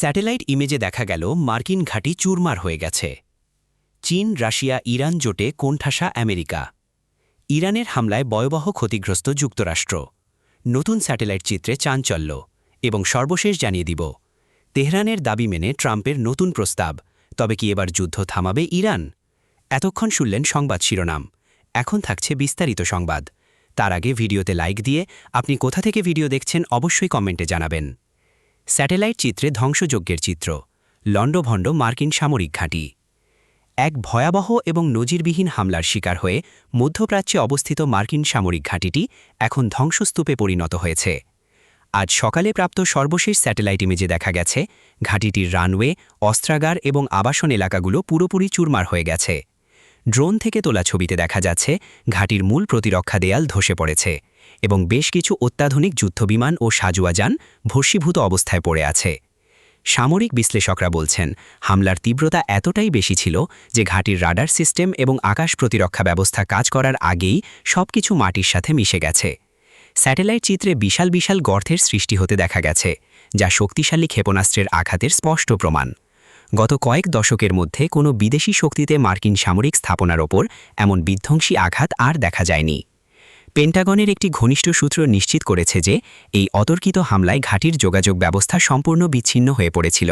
Satellite ইমেজে দেখা গেল মার্কিন ঘাঁটি চুরমার হয়ে গেছে। চীন, রাশিয়া, ইরান জোটে কোণঠাসা আমেরিকা। ইরানের হামলায় ভয়াবহ ক্ষতিগ্রস্ত যুক্তরাষ্ট্র। নতুন স্যাটেলাইট চিত্রে চাঞ্চল্য। এবং সর্বশেষ জানিয়ে দিব, তেহরানের দাবি মেনে ট্রাম্পের নতুন প্রস্তাব। তবে কি এবার যুদ্ধ থামাবে ইরান? এতক্ষণ শুনলেন সংবাদ শিরোনাম। এখন থাকছে বিস্তারিত সংবাদ। তার আগে ভিডিওতে লাইক দিয়ে আপনি কোথা থেকে ভিডিও দেখছেন অবশ্যই কমেন্টে জানাবেন। স্যাটেলাইট চিত্রে ধ্বংসযজ্ঞের চিত্র। লণ্ডভণ্ড মার্কিন সামরিক ঘাঁটি। এক ভয়াবহ এবং নজিরবিহীন হামলার শিকার হয়ে মধ্যপ্রাচ্যে অবস্থিত মার্কিন সামরিক ঘাঁটিটি এখন ধ্বংসস্তূপে পরিণত হয়েছে। আজ সকালে প্রাপ্ত সর্বশেষ স্যাটেলাইট ইমেজে দেখা গেছে ঘাঁটিটির রানওয়ে, অস্ত্রাগার এবং আবাসন এলাকাগুলো পুরোপুরি চুরমার হয়ে গেছে। ড্রোন থেকে তোলা ছবিতে দেখা যাচ্ছে ঘাঁটির মূল প্রতিরক্ষা দেয়াল ধসে পড়েছে এবং বেশ কিছু অত্যাধুনিক যুদ্ধবিমান ও সাজোয়া যান ভস্মীভূত অবস্থায় পড়ে আছে। সামরিক বিশ্লেষকরা বলছেন, হামলার তীব্রতা এতটাই বেশি ছিল যে ঘাঁটির রাডার সিস্টেম এবং আকাশ প্রতিরক্ষা ব্যবস্থা কাজ করার আগেই সবকিছু মাটির সাথে মিশে গেছে। স্যাটেলাইট চিত্রে বিশাল বিশাল গর্তের সৃষ্টি হতে দেখা গেছে, যা শক্তিশালী ক্ষেপণাস্ত্রের আঘাতের স্পষ্ট প্রমাণ। গত কয়েক দশকের মধ্যে কোনো বিদেশি শক্তিতে মার্কিন সামরিক স্থাপনার ওপর এমন বিধ্বংসী আঘাত আর দেখা যায়নি। পেন্টাগনের একটি ঘনিষ্ঠ সূত্র নিশ্চিত করেছে যে এই অতর্কিত হামলায় ঘাঁটির যোগাযোগ ব্যবস্থা সম্পূর্ণ বিচ্ছিন্ন হয়ে পড়েছিল।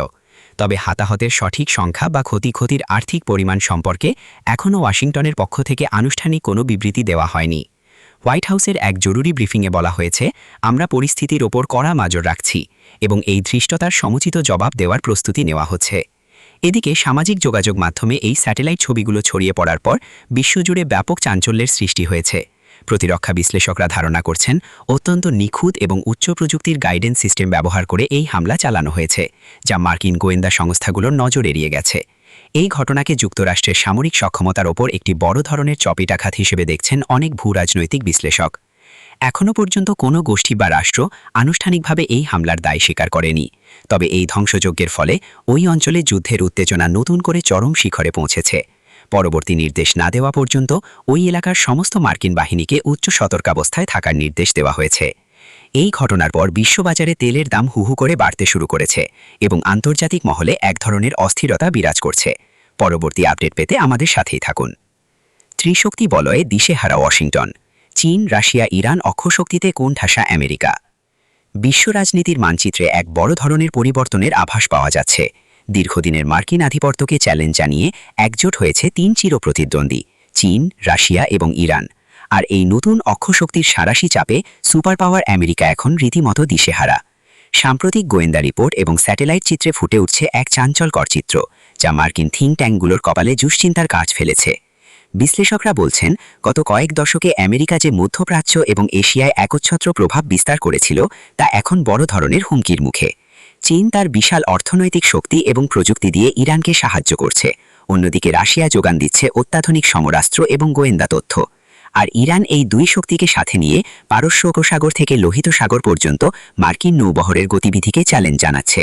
তবে হতাহতের সঠিক সংখ্যা বা ক্ষতির আর্থিক পরিমাণ সম্পর্কে এখনও ওয়াশিংটনের পক্ষ থেকে আনুষ্ঠানিক কোনো বিবৃতি দেওয়া হয়নি। হোয়াইট হাউসের এক জরুরি ব্রিফিংয়ে বলা হয়েছে, আমরা পরিস্থিতির ওপর কড়া নজর রাখছি এবং এই ধৃষ্টতার সমুচিত জবাব দেওয়ার প্রস্তুতি নেওয়া হচ্ছে। এদিকে সামাজিক যোগাযোগ মাধ্যমে এই স্যাটেলাইট ছবিগুলো ছড়িয়ে পড়ার পর বিশ্বজুড়ে ব্যাপক চাঞ্চল্যের সৃষ্টি হয়েছে। প্রতিরক্ষা বিশ্লেষকরা ধারণা করছেন, অত্যন্ত নিখুঁত এবং উচ্চ প্রযুক্তির গাইডেন্স সিস্টেম ব্যবহার করে এই হামলা চালানো হয়েছে, যা মার্কিন গোয়েন্দা সংস্থাগুলোর নজর এড়িয়ে গেছে। এই ঘটনাকে যুক্তরাষ্ট্রের সামরিক সক্ষমতার ওপর একটি বড় ধরনের চপিটাঘাত হিসেবে দেখছেন অনেক ভূরাজনৈতিক বিশ্লেষক। এখনও পর্যন্ত কোনো গোষ্ঠী বা রাষ্ট্র আনুষ্ঠানিকভাবে এই হামলার দায় স্বীকার করেনি। তবে এই ধ্বংসযজ্ঞের ফলে ওই অঞ্চলে যুদ্ধের উত্তেজনা নতুন করে চরম শিখরে পৌঁছেছে। পরবর্তী নির্দেশ না দেওয়া পর্যন্ত ওই এলাকার সমস্ত মার্কিন বাহিনীকে উচ্চ সতর্কাবস্থায় থাকার নির্দেশ দেওয়া হয়েছে। এই ঘটনার পর বিশ্ববাজারে তেলের দাম হুহু করে বাড়তে শুরু করেছে এবং আন্তর্জাতিক মহলে এক ধরনের অস্থিরতা বিরাজ করছে। পরবর্তী আপডেট পেতে আমাদের সাথেই থাকুন। ত্রিশক্তি বলয়ে দিশেহারা ওয়াশিংটন। চীন, রাশিয়া, ইরান অক্ষশক্তিতে কোণঠাসা আমেরিকা। বিশ্ব রাজনীতির মানচিত্রে এক বড় ধরনের পরিবর্তনের আভাস পাওয়া যাচ্ছে। দীর্ঘদিনের মার্কিন আধিপত্যকে চ্যালেঞ্জ জানিয়ে একজোট হয়েছে তিন চিরপ্রতিদ্বন্দ্বী, চীন, রাশিয়া এবং ইরান। আর এই নতুন অক্ষশক্তির সাঁড়াশি চাপে সুপার পাওয়ার আমেরিকা এখন রীতিমতো দিশেহারা। সাম্প্রতিক গোয়েন্দা রিপোর্ট এবং স্যাটেলাইট চিত্রে ফুটে উঠছে এক চাঞ্চল্যকর চিত্র, যা মার্কিন থিঙ্ক ট্যাঙ্কগুলোর কপালে দুশ্চিন্তার কাজ ফেলেছে। বিশ্লেষকরা বলছেন, গত কয়েক দশকে আমেরিকা যে মধ্যপ্রাচ্য এবং এশিয়ায় একচ্ছত্র প্রভাব বিস্তার করেছিল, তা এখন বড় ধরনের হুমকির মুখে। চীন তার বিশাল অর্থনৈতিক শক্তি এবং প্রযুক্তি দিয়ে ইরানকে সাহায্য করছে। অন্যদিকে রাশিয়া যোগান দিচ্ছে অত্যাধুনিক সমরাস্ত্র এবং গোয়েন্দা তথ্য। আর ইরান এই দুই শক্তিকে সাথে নিয়ে পারস্য উপসাগর থেকে লোহিত সাগর পর্যন্ত মার্কিন নৌবহরের গতিবিধিকে চ্যালেঞ্জ জানাচ্ছে।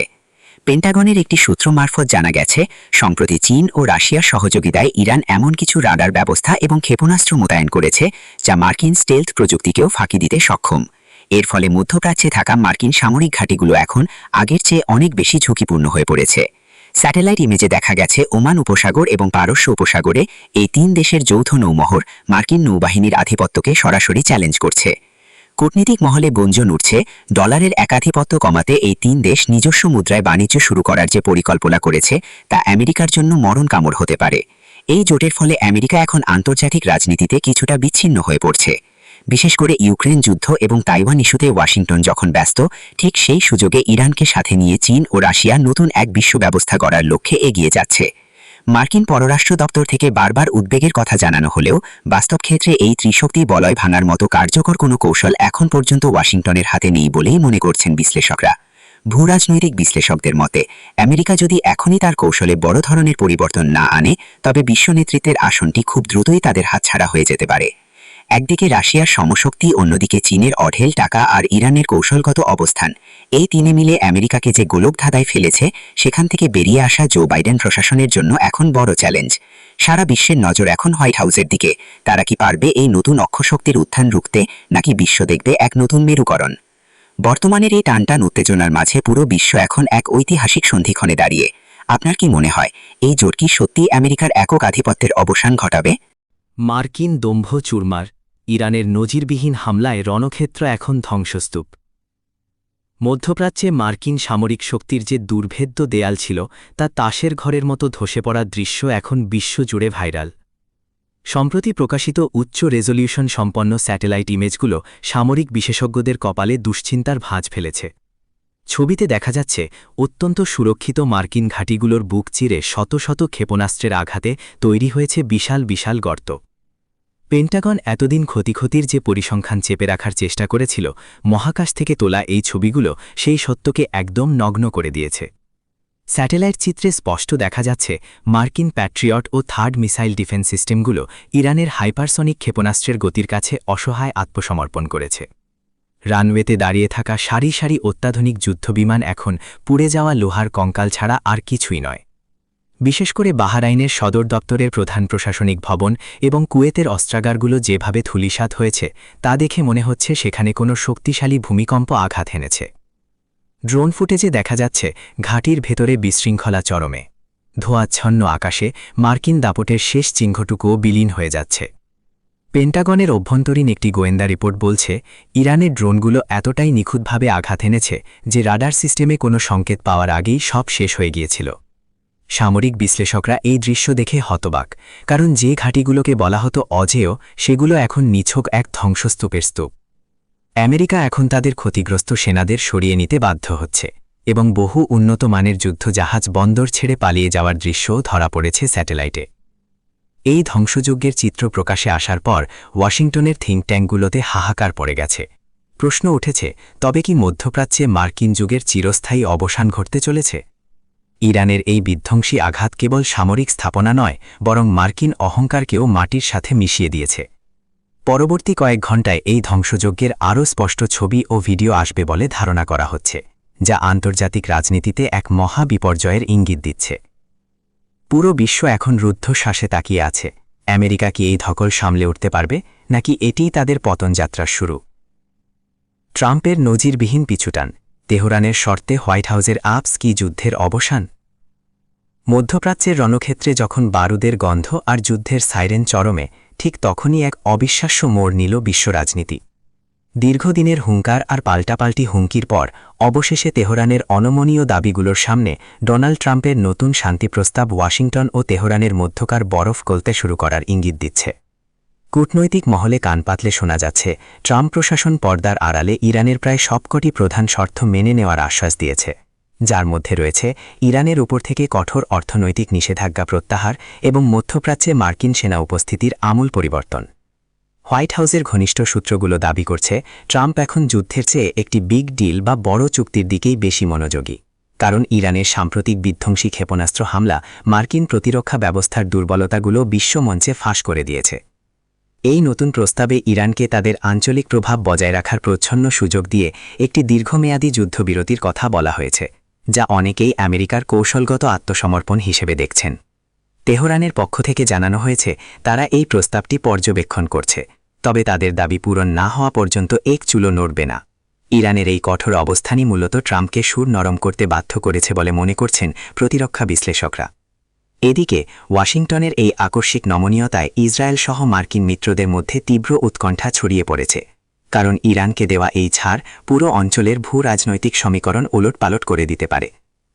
পেন্টাগনের একটি সূত্র মারফত জানা গেছে, সম্প্রতি চীন ও রাশিয়ার সহযোগিতায় ইরান এমন কিছু রাডার ব্যবস্থা এবং ক্ষেপণাস্ত্র মোতায়েন করেছে, যা মার্কিন স্টেলথ প্রযুক্তিকেও ফাঁকি দিতে সক্ষম। এর ফলে মধ্যপ্রাচ্যে থাকা মার্কিন সামরিক ঘাঁটিগুলো এখন আগের চেয়ে অনেক বেশি ঝুঁকিপূর্ণ হয়ে পড়েছে। স্যাটেলাইট ইমেজে দেখা গেছে ওমান উপসাগর এবং পারস্য উপসাগরে এই তিন দেশের যৌথ নৌমহর মার্কিন নৌবাহিনীর আধিপত্যকে সরাসরি চ্যালেঞ্জ করছে। কূটনীতিক মহলে গুঞ্জন উঠছে, ডলারের একাধিপত্য কমাতে এই তিন দেশ নিজস্ব মুদ্রায় বাণিজ্য শুরু করার যে পরিকল্পনা করেছে, তা আমেরিকার জন্য মরণ কামড় হতে পারে। এই জোটের ফলে আমেরিকা এখন আন্তর্জাতিক রাজনীতিতে কিছুটা বিচ্ছিন্ন হয়ে পড়ছে। বিশেষ করে ইউক্রেন যুদ্ধ এবং তাইওয়ান ইস্যুতে ওয়াশিংটন যখন ব্যস্ত, ঠিক সেই সুযোগে ইরানকে সাথে নিয়ে চীন ও রাশিয়া নতুন এক বিশ্ব ব্যবস্থা গড়ার লক্ষ্যে এগিয়ে যাচ্ছে। মার্কিন পররাষ্ট্র দপ্তর থেকে বারবার উদ্বেগের কথা জানানো হলেও বাস্তব ক্ষেত্রে এই ত্রিশক্তি বলয় ভাঙার মতো কার্যকর কোনো কৌশল এখন পর্যন্ত ওয়াশিংটনের হাতে নেই বলেই মনে করছেন বিশ্লেষকরা। ভূরাজনৈতিক বিশ্লেষকদের মতে, আমেরিকা যদি এখনই তার কৌশলে বড় ধরনের পরিবর্তন না আনে, তবে বিশ্ব নেতৃত্বের আসনটি খুব দ্রুতই তাদের হাতছাড়া হয়ে যেতে পারে। একদিকে রাশিয়ার সমশক্তি, অন্যদিকে চীনের অঢেল টাকা আর ইরানের কৌশলগত অবস্থান, এই তিনে মিলে আমেরিকাকে যে গোলকধাঁধায় ফেলেছে, সেখান থেকে বেরিয়ে আসা জো বাইডেন প্রশাসনের জন্য এখন বড় চ্যালেঞ্জ। সারা বিশ্বের নজর এখন হোয়াইট হাউসের দিকে। তারা কি পারবে এই নতুন অক্ষশক্তির উত্থান রুখতে, নাকি বিশ্ব দেখবে এক নতুন মেরুকরণ? বর্তমানের এই টানটান উত্তেজনার মাঝে পুরো বিশ্ব এখন এক ঐতিহাসিক সন্ধিক্ষণে দাঁড়িয়ে। আপনার কি মনে হয় এই জোট কি সত্যি আমেরিকার একক আধিপত্যের অবসান ঘটাবে? মার্কিন দম্ভ চুরমার, ইরানের নজিরবিহীন হামলায় রণক্ষেত্র এখন ধ্বংসস্তূপ। মধ্যপ্রাচ্যে মার্কিন সামরিক শক্তির যে দুর্ভেদ্য দেয়াল ছিল তা তাসের ঘরের মতো ধসে পড়ার দৃশ্য এখন বিশ্বজুড়ে ভাইরাল। সম্প্রতি প্রকাশিত উচ্চ রেজলিউশন সম্পন্ন স্যাটেলাইট ইমেজগুলো সামরিক বিশেষজ্ঞদের কপালে দুশ্চিন্তার ভাঁজ ফেলেছে। ছবিতে দেখা যাচ্ছে অত্যন্ত সুরক্ষিত মার্কিন ঘাঁটিগুলোর বুক চিরে শত শত ক্ষেপণাস্ত্রের আঘাতে তৈরি হয়েছে বিশাল বিশাল গর্ত। পেন্টাগন এতদিন ক্ষতির যে পরিসংখ্যান চেপে রাখার চেষ্টা করেছিল, মহাকাশ থেকে তোলা এই ছবিগুলো সেই সত্যকে একদম নগ্ন করে দিয়েছে। স্যাটেলাইট চিত্রে স্পষ্ট দেখা যাচ্ছে মার্কিন প্যাট্রিয়ট ও থার্ড মিসাইল ডিফেন্স সিস্টেমগুলো ইরানের হাইপারসনিক ক্ষেপণাস্ত্রের গতির কাছে অসহায় আত্মসমর্পণ করেছে। রানওয়েতে দাঁড়িয়ে থাকা সারি সারি অত্যাধুনিক যুদ্ধবিমান এখন পুড়ে যাওয়া লোহার কঙ্কাল ছাড়া আর কিছুই নয়। বিশেষ করে বাহরাইনের সদর দপ্তরের প্রধান প্রশাসনিক ভবন এবং কুয়েতের অস্ত্রাগারগুলো যেভাবে ধূলিসাৎ হয়েছে তা দেখে মনে হচ্ছে সেখানে কোনো শক্তিশালী ভূমিকম্প আঘাত হেনেছে। ড্রোন ফুটেজে দেখা যাচ্ছে ঘাঁটির ভেতরে বিশৃঙ্খলা চরমে। ধোঁয়াচ্ছন্ন আকাশে মার্কিন দাপটের শেষ চিহ্নটুকুও বিলীন হয়ে যাচ্ছে। পেন্টাগনের অভ্যন্তরীণ একটি গোয়েন্দা রিপোর্ট বলছে ইরানের ড্রোনগুলো এতটাই নিখুঁতভাবে আঘাত এনেছে যে রাডার সিস্টেমে কোনো সংকেত পাওয়ার আগেই সব শেষ হয়ে গিয়েছিল। সামরিক বিশ্লেষকরা এই দৃশ্য দেখে হতবাক, কারণ যে ঘাঁটিগুলোকে বলা হতো অজেয় সেগুলো এখন নিছক এক ধ্বংসস্তূপের স্তূপ। আমেরিকা এখন তাদের ক্ষতিগ্রস্ত সেনাদের সরিয়ে নিতে বাধ্য হচ্ছে এবং বহু উন্নত মানের যুদ্ধজাহাজ বন্দর ছেড়ে পালিয়ে যাওয়ার দৃশ্যও ধরা পড়েছে স্যাটেলাইটে। এই ধ্বংসযজ্ঞের চিত্র প্রকাশে আসার পর ওয়াশিংটনের থিঙ্ক ট্যাঙ্কগুলোতে হাহাকার পড়ে গেছে। প্রশ্ন উঠেছে, তবে কি মধ্যপ্রাচ্যে মার্কিন যুগের চিরস্থায়ী অবসান ঘটতে চলেছে? ইরানের এই বিধ্বংসী আঘাত কেবল সামরিক স্থাপনা নয়, বরং মার্কিন অহংকারকেও মাটির সাথে মিশিয়ে দিয়েছে। পরবর্তী কয়েক ঘণ্টায় এই ধ্বংসযজ্ঞের আরও স্পষ্ট ছবি ও ভিডিও আসবে বলে ধারণা করা হচ্ছে, যা আন্তর্জাতিক রাজনীতিতে এক মহা বিপর্যয়ের ইঙ্গিত দিচ্ছে। পুরো বিশ্ব এখন রুদ্ধশ্বাসে তাকিয়ে আছে। আমেরিকা কি এই ধকল সামলে উঠতে পারবে, নাকি এটিই তাদের পতনযাত্রার শুরু? ট্রাম্পের নজিরবিহীন পিছুটান, তেহরানের শর্তে হোয়াইট হাউসের আপস কি যুদ্ধের অবসান? মধ্যপ্রাচ্যের রণক্ষেত্রে যখন বারুদের গন্ধ আর যুদ্ধের সাইরেন চরমে, ঠিক তখনই এক অবিশ্বাস্য মোড় নিল বিশ্ব রাজনীতি। দীর্ঘদিনের হুঙ্কার আর পাল্টাপাল্টি হুমকির পর অবশেষে তেহরানের অনমনীয় দাবিগুলোর সামনে ডোনাল্ড ট্রাম্পের নতুন শান্তি প্রস্তাব ওয়াশিংটন ও তেহরানের মধ্যকার বরফ গলতে শুরু করার ইঙ্গিত দিচ্ছে। কূটনৈতিক মহলে কান পাতলে শোনা যাচ্ছে ট্রাম্প প্রশাসন পর্দার আড়ালে ইরানের প্রায় সবকটি প্রধান শর্ত মেনে নেওয়ার আশ্বাস দিয়েছে, যার মধ্যে রয়েছে ইরানের উপর থেকে কঠোর অর্থনৈতিক নিষেধাজ্ঞা প্রত্যাহার এবং মধ্যপ্রাচ্যে মার্কিন সেনা উপস্থিতির আমূল পরিবর্তন। হোয়াইট হাউসের ঘনিষ্ঠ সূত্রগুলো দাবি করছে ট্রাম্প এখন যুদ্ধের চেয়ে একটি বিগ ডিল বা বড় চুক্তির দিকেই বেশি মনোযোগী, কারণ ইরানের সাম্প্রতিক বিধ্বংসী ক্ষেপণাস্ত্র হামলা মার্কিন প্রতিরক্ষা ব্যবস্থার দুর্বলতাগুলো বিশ্বমঞ্চে ফাঁস করে দিয়েছে। এই নতুন প্রস্তাবে ইরানকে তাদের আঞ্চলিক প্রভাব বজায় রাখার প্রচ্ছন্ন সুযোগ দিয়ে একটি দীর্ঘমেয়াদী যুদ্ধবিরতির কথা বলা হয়েছে, যা অনেকেই আমেরিকার কৌশলগত আত্মসমর্পণ হিসেবে দেখছেন। তেহরানের পক্ষ থেকে জানানো হয়েছে তারা এই প্রস্তাবটি পর্যবেক্ষণ করছে, তবে তাদের দাবি পূরণ না হওয়া পর্যন্ত এক চুলো নড়বে না। ইরানের এই কঠোর অবস্থানই মূলত ট্রাম্পকে সুর নরম করতে বাধ্য করেছে বলে মনে করছেন প্রতিরক্ষা বিশ্লেষকরা। এদিকে ওয়াশিংটনের এই আকস্মিক নমনীয়তায় ইসরায়েল সহ মার্কিন মিত্রদের মধ্যে তীব্র উৎকণ্ঠা ছড়িয়ে পড়েছে, কারণ ইরানকে দেওয়া এই ছাড় পুরো অঞ্চলের ভূ রাজনৈতিক সমীকরণ ওলটপালট করে দিতে পারে।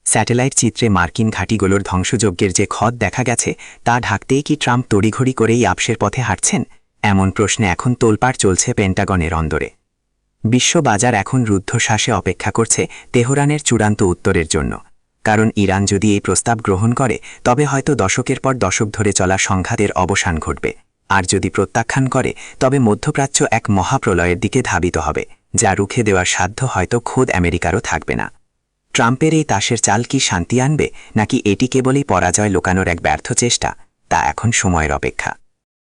স্যাটেলাইট চিত্রে মার্কিন ঘাঁটিগুলোর ধ্বংসযজ্ঞের যে ক্ষত দেখা গেছে তা ঢাকতেই কি ট্রাম্প তড়িঘড়ি করেই আপসের পথে হাঁটছেন? এমন প্রশ্নে এখন তোলপাড় চলছে পেন্টাগনের অন্দরে। বিশ্ববাজার এখন রুদ্ধশ্বাসে অপেক্ষা করছে তেহরানের চূড়ান্ত উত্তরের জন্য, কারণ ইরান যদি এই প্রস্তাব গ্রহণ করে তবে হয়তো দশকের পর দশক ধরে চলা সংঘাতের অবসান ঘটবে, আর যদি প্রত্যাখ্যান করে তবে মধ্যপ্রাচ্য এক মহাপ্রলয়ের দিকে ধাবিত হবে, যা রুখে দেওয়ার সাধ্য হয়তো খোদ আমেরিকারও থাকবে না। ট্রাম্পের এই তাসের চাল কি শান্তি আনবে, নাকি এটি কেবলই পরাজয় লুকানোর এক ব্যর্থ চেষ্টা, তা এখন সময়ের অপেক্ষা।